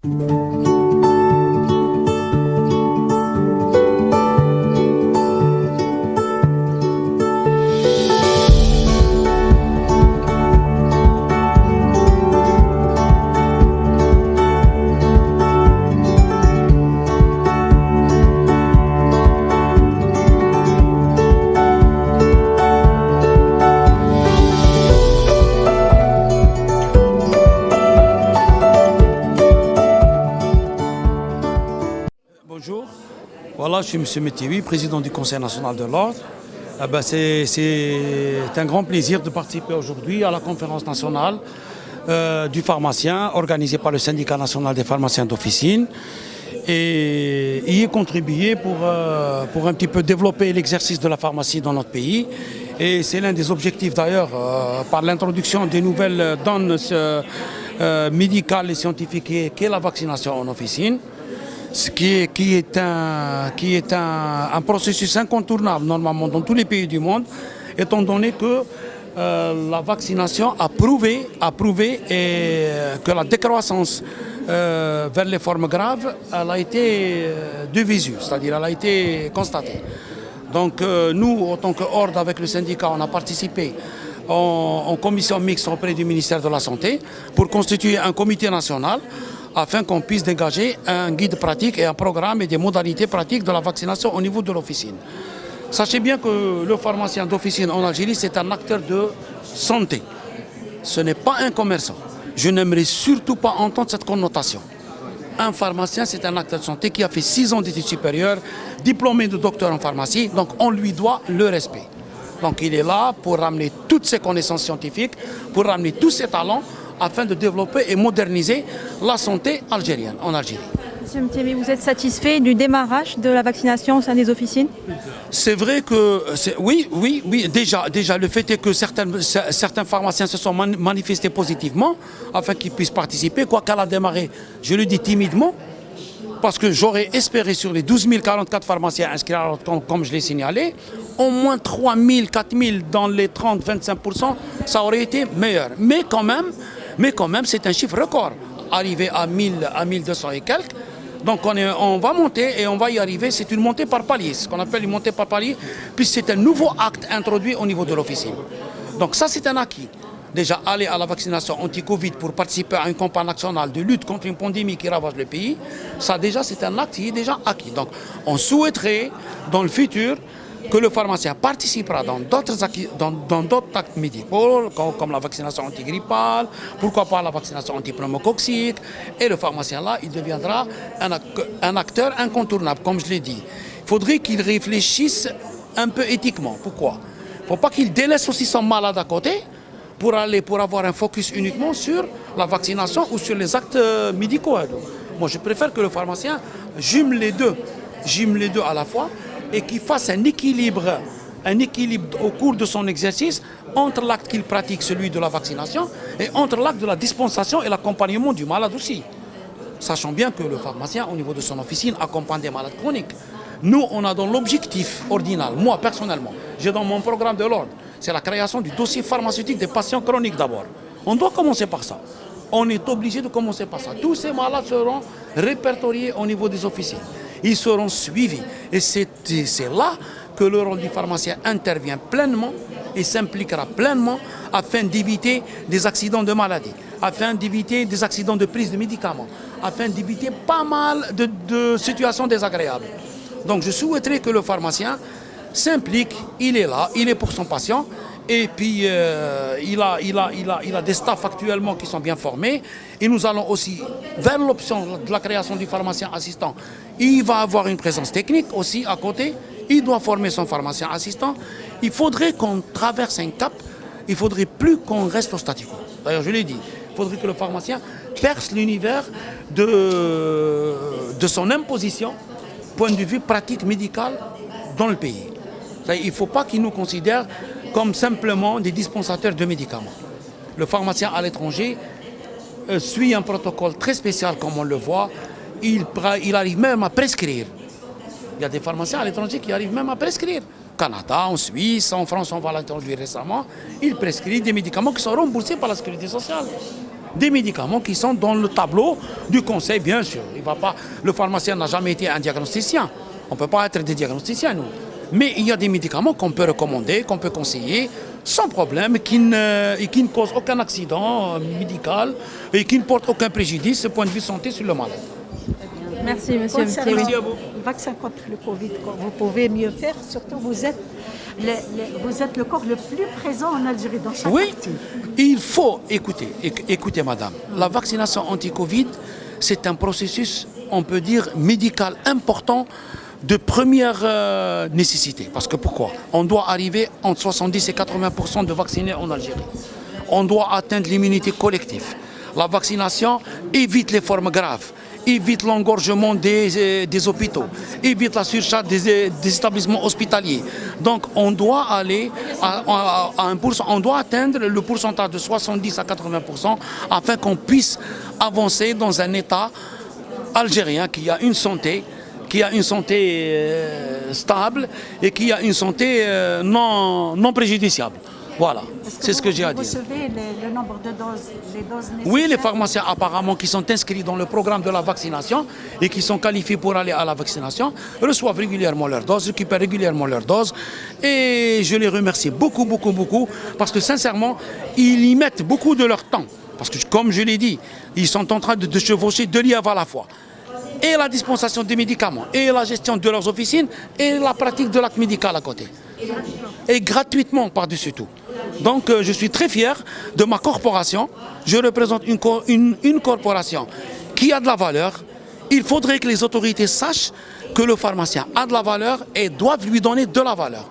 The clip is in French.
Bonjour, voilà, je suis M. Métiwi, président du Conseil national de l'Ordre. C'est un grand plaisir de participer aujourd'hui à la conférence nationale du pharmacien organisée par le syndicat national des pharmaciens d'officine et y contribuer pour un petit peu développer l'exercice de la pharmacie dans notre pays. Et c'est l'un des objectifs d'ailleurs par l'introduction des nouvelles donnes médicales et scientifiques qui est la vaccination en officine. Ce qui est un processus incontournable normalement dans tous les pays du monde, étant donné que la vaccination a prouvé que la décroissance vers les formes graves elle a été de visu, c'est-à-dire elle a été constatée. Donc nous, en tant qu'ordre avec le syndicat, on a participé en commission mixte auprès du ministère de la Santé pour constituer un comité national afin qu'on puisse dégager un guide pratique et un programme et des modalités pratiques de la vaccination au niveau de l'officine. Sachez bien que le pharmacien d'officine en Algérie, c'est un acteur de santé. Ce n'est pas un commerçant. Je n'aimerais surtout pas entendre cette connotation. Un pharmacien, c'est un acteur de santé qui a fait 6 ans d'études supérieures, diplômé de docteur en pharmacie, donc on lui doit le respect. Donc il est là pour ramener toutes ses connaissances scientifiques, pour ramener tous ses talents, afin de développer et moderniser la santé algérienne en Algérie. Monsieur Mtemi, vous êtes satisfait du démarrage de la vaccination au sein des officines? C'est vrai que, oui, déjà le fait est que certains pharmaciens se sont manifestés positivement afin qu'ils puissent participer, quoi qu'elle a démarré, je le dis timidement, parce que j'aurais espéré sur les 12 044 pharmaciens inscrits à l'ordre, comme je l'ai signalé, au moins 3 000, 4 000 dans les 30-25%, ça aurait été meilleur. Mais quand même, c'est un chiffre record. Arriver à 1200 et quelques. Donc on va monter et on va y arriver. C'est une montée par palier, ce qu'on appelle une montée par palier, puisque c'est un nouveau acte introduit au niveau de l'officine. Donc ça, c'est un acquis. Déjà, aller à la vaccination anti-Covid pour participer à une campagne nationale de lutte contre une pandémie qui ravage le pays, ça déjà, c'est un acte qui est déjà acquis. Donc on souhaiterait, dans le futur, que le pharmacien participera dans d'autres actes médicaux, comme la vaccination antigrippale, pourquoi pas la vaccination antipneumococcique, et le pharmacien là, il deviendra un acteur incontournable, comme je l'ai dit. Il faudrait qu'il réfléchisse un peu éthiquement. Pourquoi? Il ne faut pas qu'il délaisse aussi son malade à côté pour avoir un focus uniquement sur la vaccination ou sur les actes médicaux. Moi, je préfère que le pharmacien jume les deux à la fois, et qu'il fasse un équilibre au cours de son exercice entre l'acte qu'il pratique, celui de la vaccination, et entre l'acte de la dispensation et l'accompagnement du malade aussi. Sachant bien que le pharmacien, au niveau de son officine, accompagne des malades chroniques. Nous, on a dans l'objectif ordinal, moi personnellement, j'ai dans mon programme de l'ordre, c'est la création du dossier pharmaceutique des patients chroniques d'abord. On doit commencer par ça. On est obligé de commencer par ça. Tous ces malades seront répertoriés au niveau des officines. Ils seront suivis. Et c'est là que le rôle du pharmacien intervient pleinement et s'impliquera pleinement afin d'éviter des accidents de maladie, afin d'éviter des accidents de prise de médicaments, afin d'éviter pas mal de situations désagréables. Donc je souhaiterais que le pharmacien s'implique, il est là, il est pour son patient. Et puis, il a des staffs actuellement qui sont bien formés. Et nous allons aussi vers l'option de la création du pharmacien assistant. Il va avoir une présence technique aussi à côté. Il doit former son pharmacien assistant. Il faudrait qu'on traverse un cap. Il ne faudrait plus qu'on reste au statu quo. D'ailleurs, je l'ai dit, il faudrait que le pharmacien perce l'univers de son imposition, point de vue pratique médical dans le pays. Il ne faut pas qu'il nous considère comme simplement des dispensateurs de médicaments. Le pharmacien à l'étranger suit un protocole très spécial, comme on le voit. Il arrive même à prescrire. Il y a des pharmaciens à l'étranger qui arrivent même à prescrire. Au Canada, en Suisse, en France, on va l'introduire récemment. Il prescrit des médicaments qui sont remboursés par la sécurité sociale. des médicaments qui sont dans le tableau du conseil, bien sûr. Il va pas, le pharmacien n'a jamais été un diagnosticien. On ne peut pas être des diagnosticiens, nous. Mais il y a des médicaments qu'on peut recommander, qu'on peut conseiller, sans problème, et qui ne causent aucun accident médical et qui ne portent aucun préjudice du point de vue santé sur le malade. Merci, monsieur. Concernant Merci à vous. le vaccin contre le Covid, vous pouvez mieux faire. Surtout, vous êtes le corps le plus présent en Algérie, dans chaque Oui, partie. il faut écoutez madame, la vaccination anti-Covid, c'est un processus, on peut dire, médical important de première nécessité. Parce que pourquoi? On doit arriver entre 70 et 80% de vaccinés en Algérie. On doit atteindre l'immunité collective. La vaccination évite les formes graves, évite l'engorgement des hôpitaux, évite la surcharge des établissements hospitaliers. Donc on doit aller à 1%, on doit atteindre le pourcentage de 70 à 80% afin qu'on puisse avancer dans un État algérien qui a une santé stable et qui a une santé non préjudiciable. Voilà, c'est ce que j'ai à dire. Vous recevez le nombre de doses, les doses nécessaires? Oui, les pharmaciens apparemment qui sont inscrits dans le programme de la vaccination et qui sont qualifiés pour aller à la vaccination reçoivent régulièrement leurs doses, récupèrent régulièrement leurs doses et je les remercie beaucoup parce que sincèrement, ils y mettent beaucoup de leur temps. Parce que comme je l'ai dit, ils sont en train de chevaucher deux lièvres à la fois. Et la dispensation des médicaments, et la gestion de leurs officines, et la pratique de l'acte médical à côté. Et gratuitement par-dessus tout. Donc je suis très fier de ma corporation. Je représente une corporation qui a de la valeur. Il faudrait que les autorités sachent que le pharmacien a de la valeur et doivent lui donner de la valeur.